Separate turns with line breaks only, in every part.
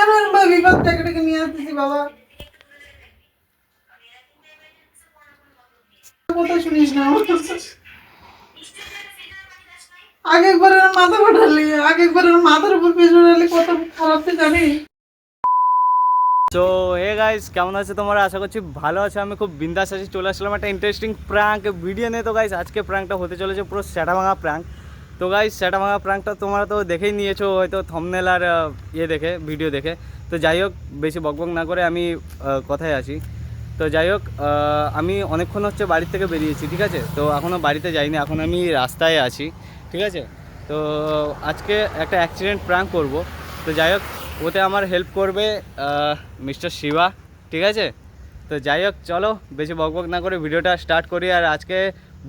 কেন বিপদ ডেকে নিয়ে আসতেছি বাবা? কথা শুনিস না আমার? আগে একবার মাথা ফাটালি, আগে একবার মাথার উপর পেছনে উঠালি, কত খারাপ তুই জানিস?
তো হে গাইস, কেমন আছে তোমরা? আশা করছি ভালো আছে। আমি খুব বিন্দাস আছি। চলে আসলাম একটা ইন্টারেস্টিং প্র্যাঙ্ক ভিডিও নিয়ে। তো গাইস, আজকে প্র্যাঙ্কটা হতে চলেছে পুরো স্যাটা ভাঙা প্র্যাঙ্ক। তো গাইস, স্যাটা ভাঙা প্র্যাঙ্কটা তোমরা তো দেখেই নিয়েছো হয়তো থাম্বনেল আর ইয়ে দেখে, ভিডিও দেখে। তো যাই হোক, বেশি বকবক না করে আমি কথায় আসি। তো যাই হোক, আমি অনেকক্ষণ হচ্ছে বাড়ি থেকে বেরিয়েছি, ঠিক আছে? তো এখনও বাড়িতে যাইনি, এখন আমি রাস্তায় আছি, ঠিক আছে? তো আজকে একটা অ্যাক্সিডেন্ট প্র্যাঙ্ক করব। তো যাই হোক, ওতে আমার হেল্প করবে মিস্টার শিবা, ঠিক আছে? তো যাই হোক, চলো বেশি বকবক না করে ভিডিওটা স্টার্ট করি। আর আজকে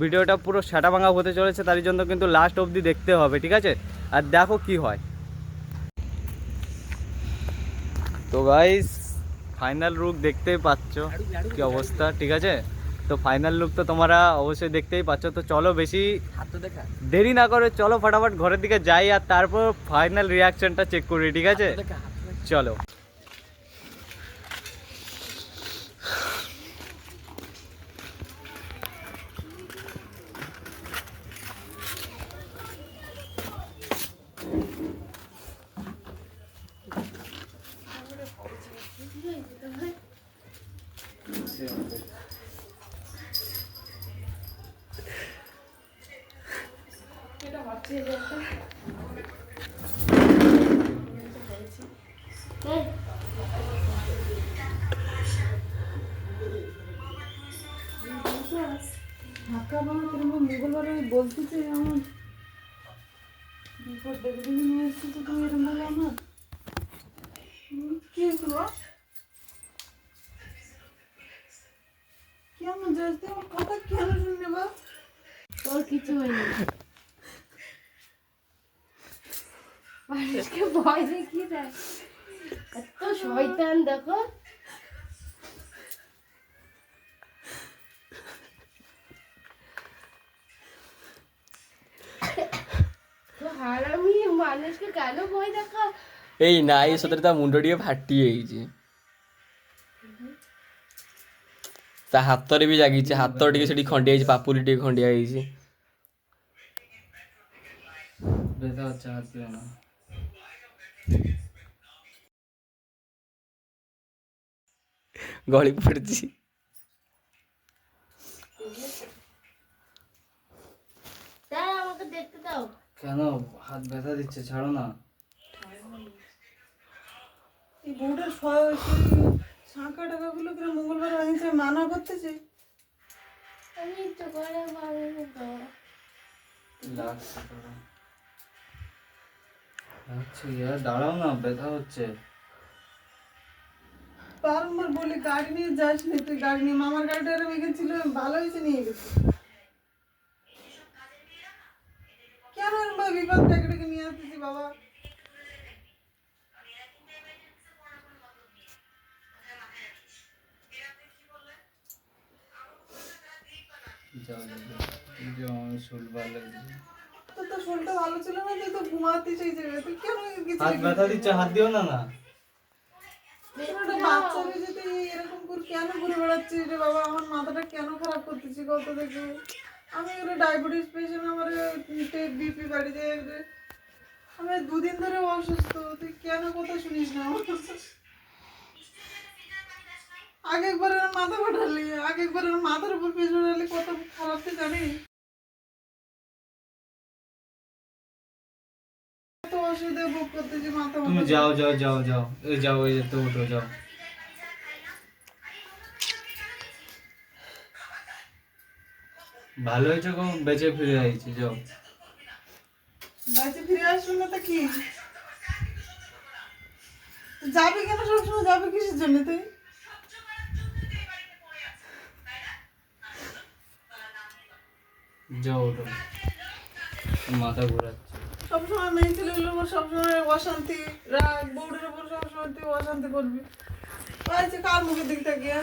ভিডিওটা পুরো সাটা ভাঙা হতে চলেছে, তার জন্য কিন্তু লাস্ট অবধি দেখতে হবে, ঠিক আছে? আর দেখো কি হয়। তো গাইস, ফাইনাল লুক দেখতেই পাচ্ছ কি অবস্থা, ঠিক আছে? তো ফাইনাল লুক তো তোমরা অবশ্যই দেখতেই পাচ্ছ। তো চলো বেশি দেরি না করে চলো ফটাফট ঘরের দিকে যাই, আর তারপর ফাইনাল রিয়াকশনটা চেক করি, ঠিক আছে? চলো।
ধাক্কা মারা কিরকম মঙ্গলবারে বলতেছে আমার বিপদ ডেকে নিয়ে এসেছি, তো তুমি এরকম বলো আমার? কি হয়েছিল? কেমন যাস তুই? আমার কথা কেন শুনলে বা?
তোর কিছু হয়নি, মানুষকে ভয় দেখিয়ে দেয়। এত শয়তান দেখো। তো হারামি মানুষকে কেন ভয় দেখা?
ଏଇ ନାଇଁ ସତରେ ତା ମୁଣ୍ଡ ଟିକେ ଫାଟି ଯାଇଛି। ତା ହାତରେ ବି ଲାଗିଛି, ହାତ ଟିକେ ସେଠି ଖଣ୍ଡିଆ ହେଇଛି, ପାପୁଲି ଟିକେ ଖଣ୍ଡିଆ ହେଇଛି। ଗଳି ପଡିଛି।
স্যার আমাকে দেখতে দাও।
কেন হাত ব্যথা দিচ্ছে? ছাড়ো না।
এই বউটার শাঁখা টাকাগুলো কিনা মঙ্গলবার আনছে, মানা করতেছে।
আমি তো করে ভালো তো।
আচ্ছা ইয়ার, দাঁড়াও না, ব্যথা হচ্ছে।
বারবার বলি গাড়ি নিয়ে যাস নি, তুই গাড়ি নিয়ে মামার গাড়িটা এখানে ছিল, ভালো হয়েছে নিয়ে গেছি। কেন এরকম বিপদ ডেকে নিয়ে আসতেছি বাবা? তোর তো শরীরটা ভালো ছিল না, তুই তো ঘুমাতে সেই জায়গায়, তুই কেন
হাত ব্যথা দিচ্ছে, হাত দিও না। না
একটা বাচ্চা হয়েছে, তুই এরকম করে কেন ঘুরে বেড়াচ্ছিস রে বাবা? আমার মাথাটা কেন খারাপ করতেছি কত দেখে? আমি এগুলো ডায়াবেটিস পেশেন্ট, আমার বিপি বাড়ি যায়, আমি 2 দিন ধরে অসুস্থ, তুই কেন কথা শুনিস না আমার? আগে একবার মাথা ফাটালি, আগে একবার মাথার উপর পেছনে উঠালি, কত খারাপ তুই জানিস? কত অসুবিধা ভোগ করতেছি মাথা
তুমি
ফাটা।
যাও যাও যাও যাও, এই যাও, এই তো উঠো, যাও। ভালো হয়েছে গো, বেঁচে ফিরে আইছি, যাও।
বাড়িতে ফিরে আসবো না তো কি? যাবি কেন সবসময়? যাবি কিসের জন্য তুই?
যাও, ওঠো, মাথা ঘোরাচ্ছে।
সবসময় মেয়ে ছেলেগুলোর উপর সবসময় অশান্তি রাগ, বউরের উপর সবসময় তুই অশান্তি করবি। বাড়িতে কার মুখের দিক তাকিয়ে?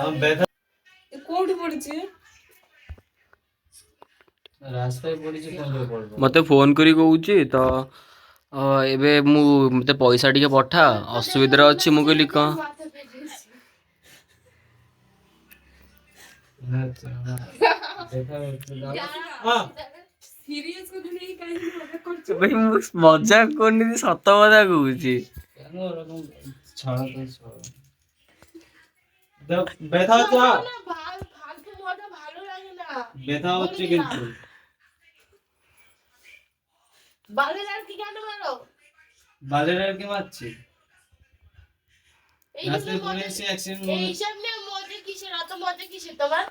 আমার ব্যথা।
কৌটি পড়েছি,
ରାସ୍ତାରେ ପଡ଼ିଛି କେମିତି ପଡ଼ିବ?
ମତେ ଫୋନ କରି କହୁଛି ତ ଏବେ ମୁଁ ମତେ ପଇସା ଟିକେ ପଠା, ଅସୁବିଧାରେ ଅଛି। ମୁଁ କହିଲି କଣ?
মাথা ফেটেছে। সিরিয়াস করে নেই কাহিনী মজা করছো।
ଭାଇ ମୁଁ ମଜାକ କରୁନି, ସତ କଥା କହୁଛି।
কেন ওরকম ছাড়া তো ছাড়ো। ব্যথা হচ্ছে?
না ফালতু মজা ভালো লাগে না।
ব্যথা হচ্ছে কিন্তু।
বালের আর কি কেন মারো?
বালের আর কি মারছি?
এই
রাস্তায়
জন্য
পড়ে
মজা-
এসে অ্যাক্সিডেন্ট
এই সামনে মজা কিসের, অত মজা কিসের তোমার?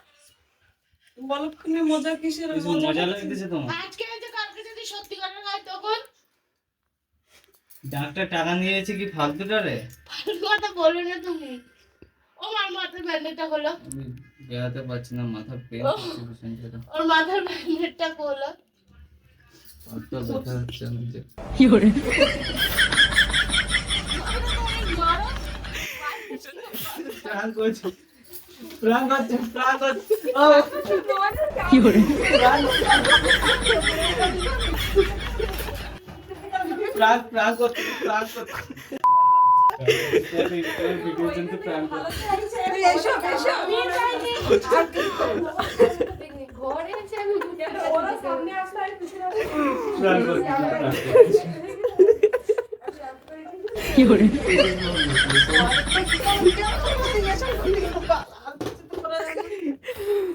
বলক্ষণে মজা কিসের?
মজা লাগতেছে তোমার?
আজকে হয়তো কালকে যদি সত্যি কথা হয় তখন
ডাক্তার টাকা নিয়েছে কি ফালতুটারে?
ফালতু কথা বলবে না তুমি। ও আমার মাথার ব্যান্ডেজটা হলো,
আমি বেরাতে পারছি না, মাথা পেন হচ্ছে ভীষণ জোরে।
ওর মাথার ব্যান্ডেজটা হলো।
অত ব্যথা হচ্ছে আমাকে।
মারো।
প্রাণ করছে, প্রাণ করছে, প্রাণ করছে। প্রাণ প্রাণ করছে, প্রাণ করছে। ভিডিও জন্য প্রাণ করছে।
এইসব এইসব
আমি যাইনি। ঘরে এসে আমি বুঝে ওরা সামনে আসলে আর পিছনে
প্রাণ করছে, প্রাণ করছে।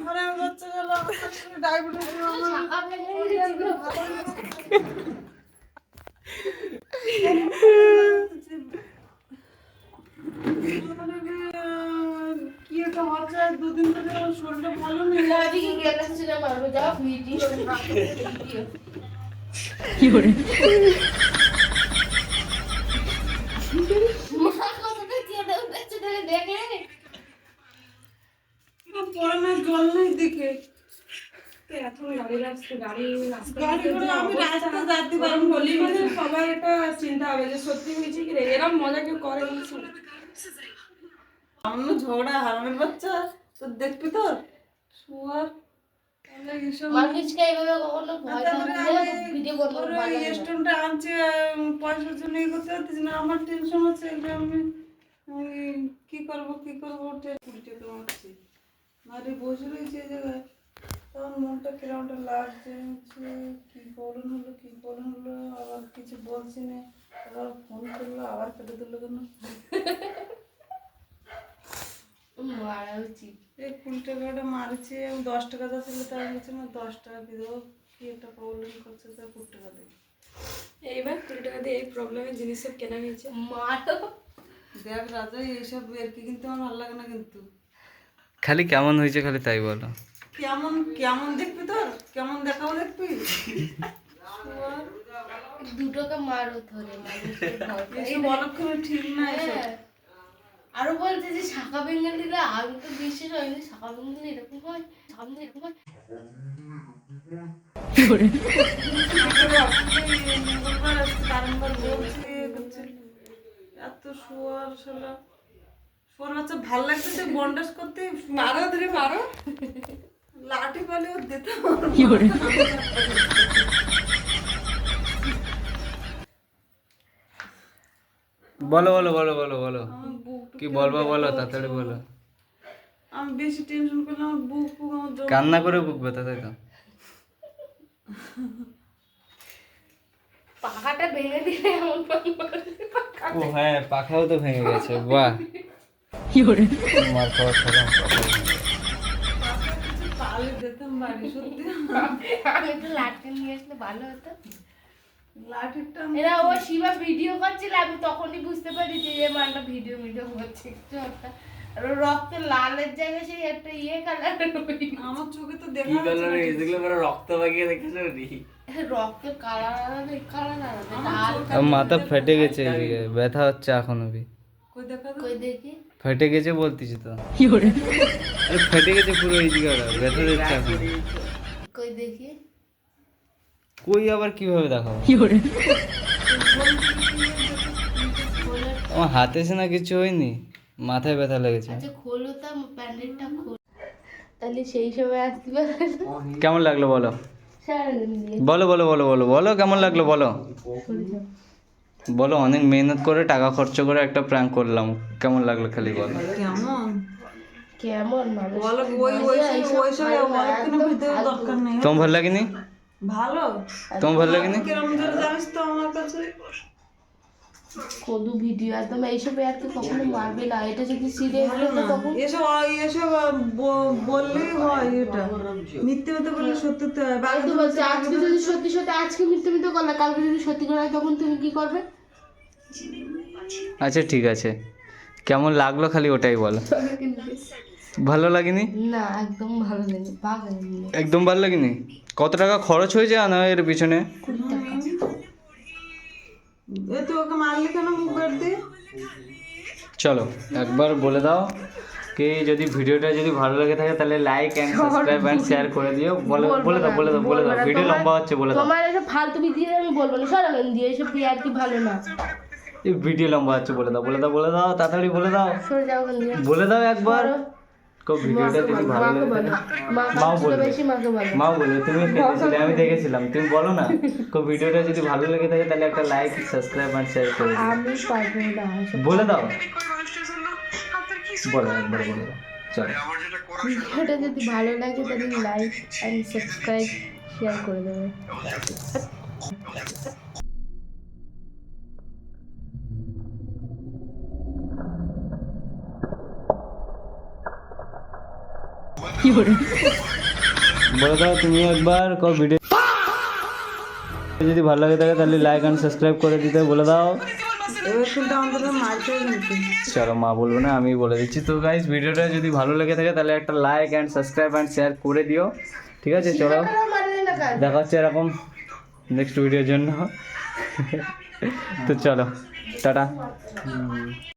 মানে হচ্ছে গেল ডায়াবেটিস
ছাকা ভেঙে গেছিল।
কি একটা হচ্ছে, দুদিন ধরে আমার শরীরটা ভালো নেই।
ওদিকে গেলাম মারবো, যাও ভিডিও মা কথাটা চেয়ে উঠেছে দেখে
পরে না জল নেই দিকে
এখন গাড়ি রাখছে, গাড়ি
গাড়ি করে আমি রাস্তা যেতে পারবো
বলি মানে সবাই এটা চিন্তা হবে যে সত্যি হয়েছে কি রে, এরকম মজা কেউ করে বলছে।
সামান্য ঝগড়া হারামের বাচ্চা তো দেখবি তো শুয়ার এইসব
মানুষকে এইভাবে কখনো ভয় পাবে ভিডিও করতে পারবে না।
স্টোনটা আনছে পয়সার জন্য এই করতে পারতেছি না, আমার টেনশন হচ্ছে যে আমি কি করবো উল্টে তো মারছি মারি বসে রয়েছে এই জায়গায়। তখন মনটা কিরমটা লাগছে হচ্ছে কি প্রবলেম হলো আবার কিছু বলছি না, আবার ফোন করলো আবার কেটে দিলো কেন?
মারা উচিত।
এই 20 টাকাটা মারছে, আমি 10 টাকা যা ছিল তার হচ্ছে না 10 টাকা দিয়ে দেবো, কি একটা প্রবলেম করছে তার 20 টাকা দিই।
এইবার 20 টাকা দিয়ে এই প্রবলেমের জিনিস সব কেনা হয়েছে।
মারো
দেখ রাজা এইসব আর কি কিন্তু আমার ভালো লাগে না কিন্তু।
খালি কেমন হয়েছে খালি তাই বলো।
কেমন কেমন দেখবি তোর কেমন দেখাবো দেখবি?
দুটোকে মারো ধরে মানুষকে ভয় পায়।
এইসব অলক্ষণে ঠিক না এসব।
হ্যাঁ। আরো বলছে যে শাখা বেঙ্গল দিলে আমি তো বিশ্বাস হয়নি, শাখা বেঙ্গল এরকম হয়, সামনে এরকম হয়।
বারংবার বলছি হচ্ছে এত শুয়ার শালা শোর বাচ্চা ভাল লাগতেছে বন্ডাস করতে
মারো ধরে মারো।
লাঠি পালে ওর দিতে
বলো বলো বলো বলো বলো
আমার বুক
কি বলবো বলো, তাড়াতাড়ি বলো।
আমি বেশি টেনশন করলে আমার বুক ফুক আমার জমে।
কান্না করে বুক ব্যথা, তাই তো?
পাখাটা ভেঙে দিলে এমন
ও হ্যাঁ, পাখাও তো ভেঙে গেছে, বাহ। মার খাওয়া খেলাম, পাখা ভেঙে গেছে।
পালে দিতাম বাড়ি সত্যি
আমি তো লাঠি নিয়ে আসলে ভালো হতো।
লাঠিটা
এরা ও শিবা ভিডিও করছিল, আমি তখনই বুঝতে পারি যে এ মানটা ভিডিও করছে একটু একটা। আর ওর রক্ত লালের জায়গায় সেই একটা কালার
আমার চোখে তো দেখা যাচ্ছে না।
এগুলো পুরো রক্ত বাগিয়ে দেখেছো নি?
রক্তের কালার আলাদা কালার আলাদা লাল
আমার মাথা ফেটে গেছে এদিকে, ব্যথা হচ্ছে এখন অবধি।
কই দেখা
কই দেখি
ফেটে গেছে বলতেছি তো। আরে ফেটে গেছে পুরো এই জায়গাটা, ব্যথা দিচ্ছে এখন।
কই দেখি
কই আবার কিভাবে দেখাবো? আমার হাতে সে না কিছু হয়নি, মাথায় ব্যথা লেগেছে।
আচ্ছা খোলো তো প্যান্ডেলটা খোল, তাহলে সেই সময় আসতে পারবে।
কেমন লাগলো বলো?
সারাদিন দিয়ে
বলো বলো বলো বলো বলো কেমন লাগলো বলো বলো। অনেক মেহনত করে টাকা খরচ করে একটা প্র্যাঙ্ক করলাম, কেমন লাগলো খালি বলো।
কেমন
কেমন মানুষ
বলো, ওইসব কোনো ভিতরে দরকার নেই।
তোমার ভালো লাগেনি?
ভালো
তোমার ভালো লাগেনি?
কিরম ধরে জানিস তো আমার কাছে
কদু ভিডিও একদম এইসব আর কি কখনো মারবে না, এটা যদি সিরিয়াস হতো তখন
এসব এসব বললেই হয়, এটা মিথ্যে হতে বললে সত্যি হতে হয়।
আমি তো বলছি আজকে যদি সত্যি সত্যি আজকে মিথ্যে মিথ্যে করলে কালকে যদি সত্যি করে হয় তখন তুমি কি করবে?
আচ্ছা ঠিক আছে, কেমন লাগলো খালি ওটাই বলো। ভালো লাগেনি?
না একদম ভালো লাগে পাগল
একদম ভালো লাগেনি? কত টাকা খরচ হয়েছে আনা এর পিছনে?
এ তো ওকে মারলি কেন মুখ বের দিয়ে?
চলো একবার বলে দাও কি, যদি ভিডিওটা যদি ভালো লাগে থাকে তাহলে like and subscribe and share করে দিও। বলে বলে দাও বলে দাও বলে দাও, ভিডিও লম্বা হচ্ছে বলে দাও।
তোমার এসব ফালতু ভিডিও আমি বলবো না, সরাবেন দিয়ে এসব আর কি ভালো না,
এই ভিডিও লম্বা হচ্ছে বলে দাও বলে দাও বলে দাও, তাড়াতাড়ি বলে দাও
সরে যাও ওখান দিয়ে।
বলে দাও একবার। কো ভিডিওটা যদি ভালো
মাকে
লাগে
বলো,
মাও
মাকে
বলবে,
বেশি মাকে বলো।
মাও বলবে, তুমি দেখেছিলে আমি দেখেছিলাম, তুমি বলো না। কো ভিডিওটা যদি ভালো লেগে থাকে তাহলে একটা লাইক সাবস্ক্রাইব এন্ড শেয়ার করে দিও।
আমি পারবো না এসব।
বলে দাও বলো একবার বলে দাও। চলো
ভিডিওটা যদি ভালো লাগে তাহলে লাইক এন্ড সাবস্ক্রাইব শেয়ার করে দেবে।
বলে দাও তুমি একবার। কো ভিডিও যদি ভালো লাগে থাকে তাহলে লাইক এন্ড সাবস্ক্রাইব করে দিতে বলে দাও।
এবার কিন্তু আমাদের মারতে কিন্তু
চলো মা বলবো না, আমি বলে দিচ্ছি। তো গাইস ভিডিওটা যদি ভালো লেগে থাকে তাহলে একটা like and subscribe and share করে দিও, ঠিক আছে? চলো
মারলে না কাজ
দেখা হচ্ছে এরকম নেক্সট ভিডিওর জন্য। তো চলো টাটা।